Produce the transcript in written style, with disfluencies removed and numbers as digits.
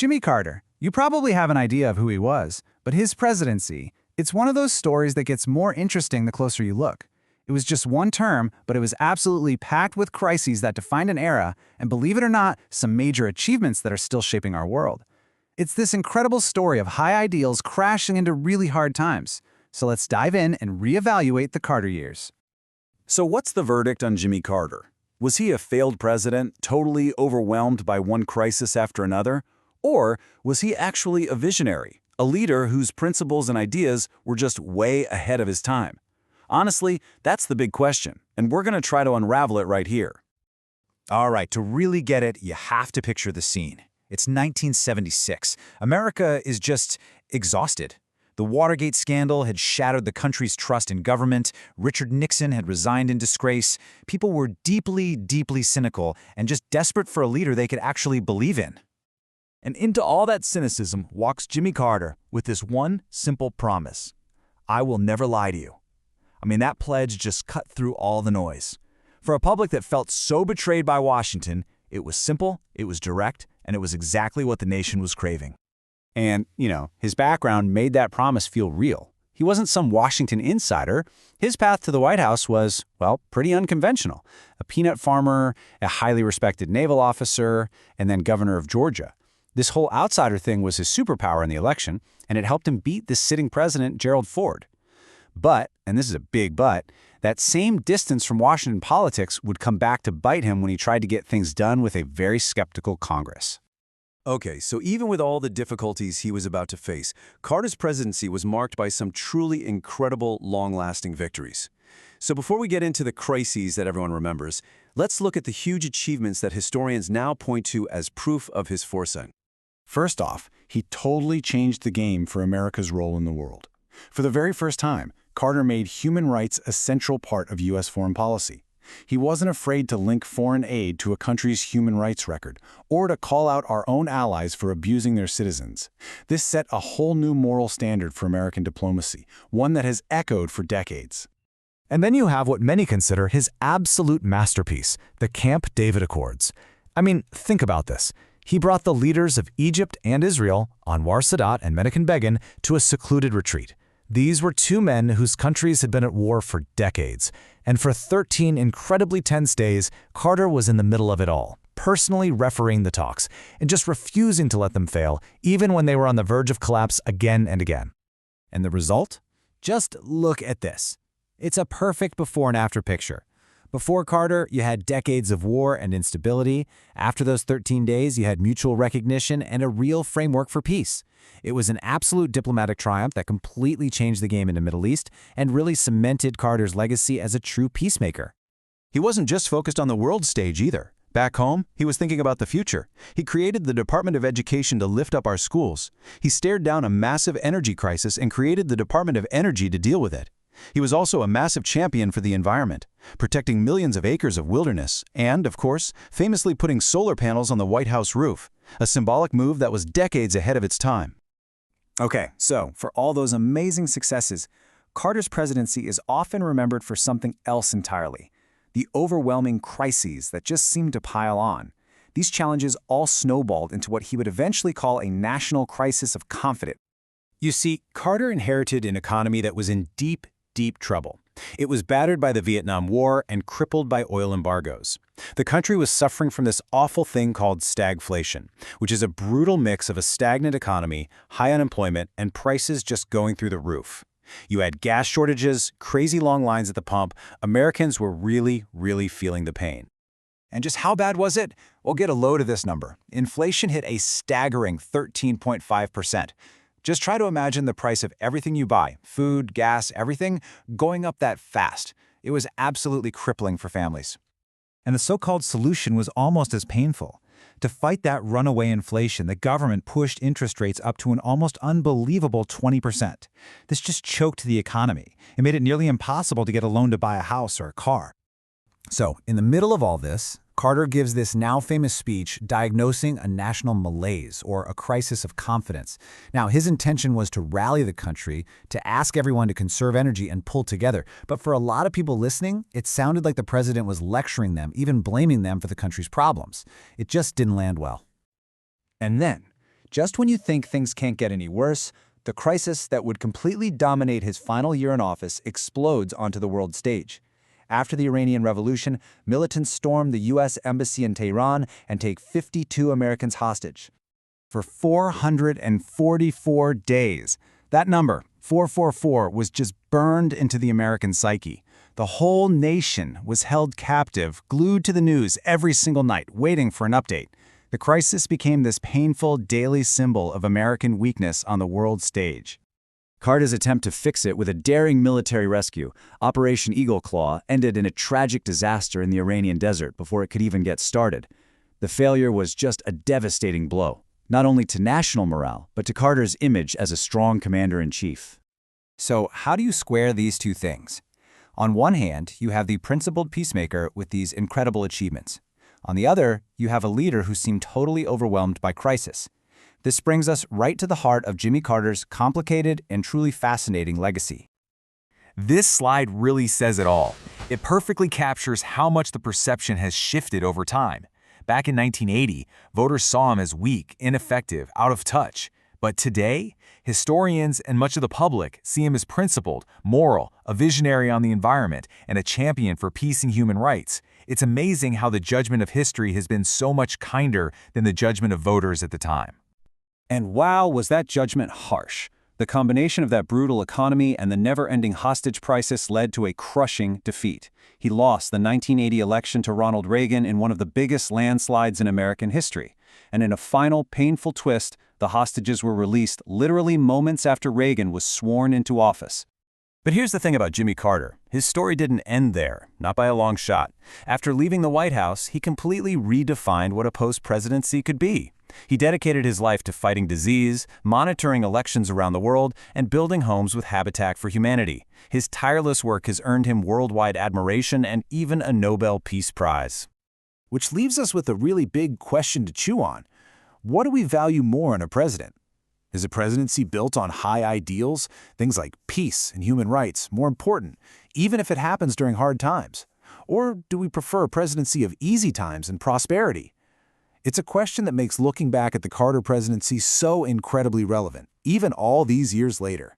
Jimmy Carter. You probably have an idea of who he was, but his presidency, it's one of those stories that gets more interesting the closer you look. It was just one term, but it was absolutely packed with crises that defined an era, and believe it or not, some major achievements that are still shaping our world. It's this incredible story of high ideals crashing into really hard times. So let's dive in and reevaluate the Carter years. So what's the verdict on Jimmy Carter? Was he a failed president, totally overwhelmed by one crisis after another? Or was he actually a visionary, a leader whose principles and ideas were just way ahead of his time? Honestly, that's the big question, and we're going to try to unravel it right here. All right, to really get it, you have to picture the scene. It's 1976. America is just exhausted. The Watergate scandal had shattered the country's trust in government. Richard Nixon had resigned in disgrace. People were deeply, deeply cynical and just desperate for a leader they could actually believe in. And into all that cynicism walks Jimmy Carter with this one simple promise: I will never lie to you. I mean, that pledge just cut through all the noise. For a public that felt so betrayed by Washington, it was simple, it was direct, and it was exactly what the nation was craving. And, his background made that promise feel real. He wasn't some Washington insider. His path to the White House was, pretty unconventional. A peanut farmer, a highly respected naval officer, and then governor of Georgia. This whole outsider thing was his superpower in the election, and it helped him beat the sitting president, Gerald Ford. But, and this is a big but, that same distance from Washington politics would come back to bite him when he tried to get things done with a very skeptical Congress. Okay, so even with all the difficulties he was about to face, Carter's presidency was marked by some truly incredible, long-lasting victories. So before we get into the crises that everyone remembers, let's look at the huge achievements that historians now point to as proof of his foresight. First off, he totally changed the game for America's role in the world. For the very first time, Carter made human rights a central part of U.S. foreign policy. He wasn't afraid to link foreign aid to a country's human rights record, or to call out our own allies for abusing their citizens. This set a whole new moral standard for American diplomacy, one that has echoed for decades. And then you have what many consider his absolute masterpiece, the Camp David Accords. I mean, think about this. He brought the leaders of Egypt and Israel, Anwar Sadat and Menachem Begin, to a secluded retreat. These were two men whose countries had been at war for decades, and for 13 incredibly tense days, Carter was in the middle of it all, personally refereeing the talks, and just refusing to let them fail, even when they were on the verge of collapse again and again. And the result? Just look at this. It's a perfect before and after picture. Before Carter, you had decades of war and instability. After those 13 days, you had mutual recognition and a real framework for peace. It was an absolute diplomatic triumph that completely changed the game in the Middle East and really cemented Carter's legacy as a true peacemaker. He wasn't just focused on the world stage either. Back home, he was thinking about the future. He created the Department of Education to lift up our schools. He stared down a massive energy crisis and created the Department of Energy to deal with it. He was also a massive champion for the environment, protecting millions of acres of wilderness and, of course, famously putting solar panels on the White House roof, a symbolic move that was decades ahead of its time. Okay, so for all those amazing successes, Carter's presidency is often remembered for something else entirely: the overwhelming crises that just seemed to pile on. These challenges all snowballed into what he would eventually call a national crisis of confidence. You see, Carter inherited an economy that was in deep trouble. It was battered by the Vietnam War and crippled by oil embargoes. The country was suffering from this awful thing called stagflation, which is a brutal mix of a stagnant economy, high unemployment, and prices just going through the roof. You had gas shortages, crazy long lines at the pump. Americans were really feeling the pain. And just how bad was it? We'll get a load of this number. Inflation hit a staggering 13.5%. Just try to imagine the price of everything you buy, food, gas, everything, going up that fast. It was absolutely crippling for families. And the so-called solution was almost as painful. To fight that runaway inflation, the government pushed interest rates up to an almost unbelievable 20%. This just choked the economy. It made it nearly impossible to get a loan to buy a house or a car. So, in the middle of all this, Carter gives this now famous speech diagnosing a national malaise, or a crisis of confidence. Now, his intention was to rally the country, to ask everyone to conserve energy and pull together. But for a lot of people listening, it sounded like the president was lecturing them, even blaming them for the country's problems. It just didn't land well. And then, Just when you think things can't get any worse, the crisis that would completely dominate his final year in office explodes onto the world stage. After the Iranian Revolution, militants storm the U.S. Embassy in Tehran and take 52 Americans hostage. For 444 days. That number, 444, was just burned into the American psyche. The whole nation was held captive, glued to the news every single night, waiting for an update. The crisis became this painful daily symbol of American weakness on the world stage. Carter's attempt to fix it with a daring military rescue, Operation Eagle Claw, ended in a tragic disaster in the Iranian desert before it could even get started. The failure was just a devastating blow, not only to national morale, but to Carter's image as a strong commander-in-chief. So how do you square these two things? On one hand, you have the principled peacemaker with these incredible achievements. On the other, you have a leader who seemed totally overwhelmed by crisis. This brings us right to the heart of Jimmy Carter's complicated and truly fascinating legacy. This slide really says it all. It perfectly captures how much the perception has shifted over time. Back in 1980, voters saw him as weak, ineffective, out of touch. But today, historians and much of the public see him as principled, moral, a visionary on the environment, and a champion for peace and human rights. It's amazing how the judgment of history has been so much kinder than the judgment of voters at the time. And wow, was that judgment harsh. The combination of that brutal economy and the never-ending hostage crisis led to a crushing defeat. He lost the 1980 election to Ronald Reagan in one of the biggest landslides in American history. And in a final, painful twist, the hostages were released literally moments after Reagan was sworn into office. But here's the thing about Jimmy Carter. His story didn't end there, not by a long shot. After leaving the White House, he completely redefined what a post-presidency could be. He dedicated his life to fighting disease, monitoring elections around the world, and building homes with Habitat for Humanity. His tireless work has earned him worldwide admiration and even a Nobel Peace Prize. Which leaves us with a really big question to chew on. What do we value more in a president? Is a presidency built on high ideals, things like peace and human rights, more important, even if it happens during hard times? Or do we prefer a presidency of easy times and prosperity? It's a question that makes looking back at the Carter presidency so incredibly relevant, even all these years later.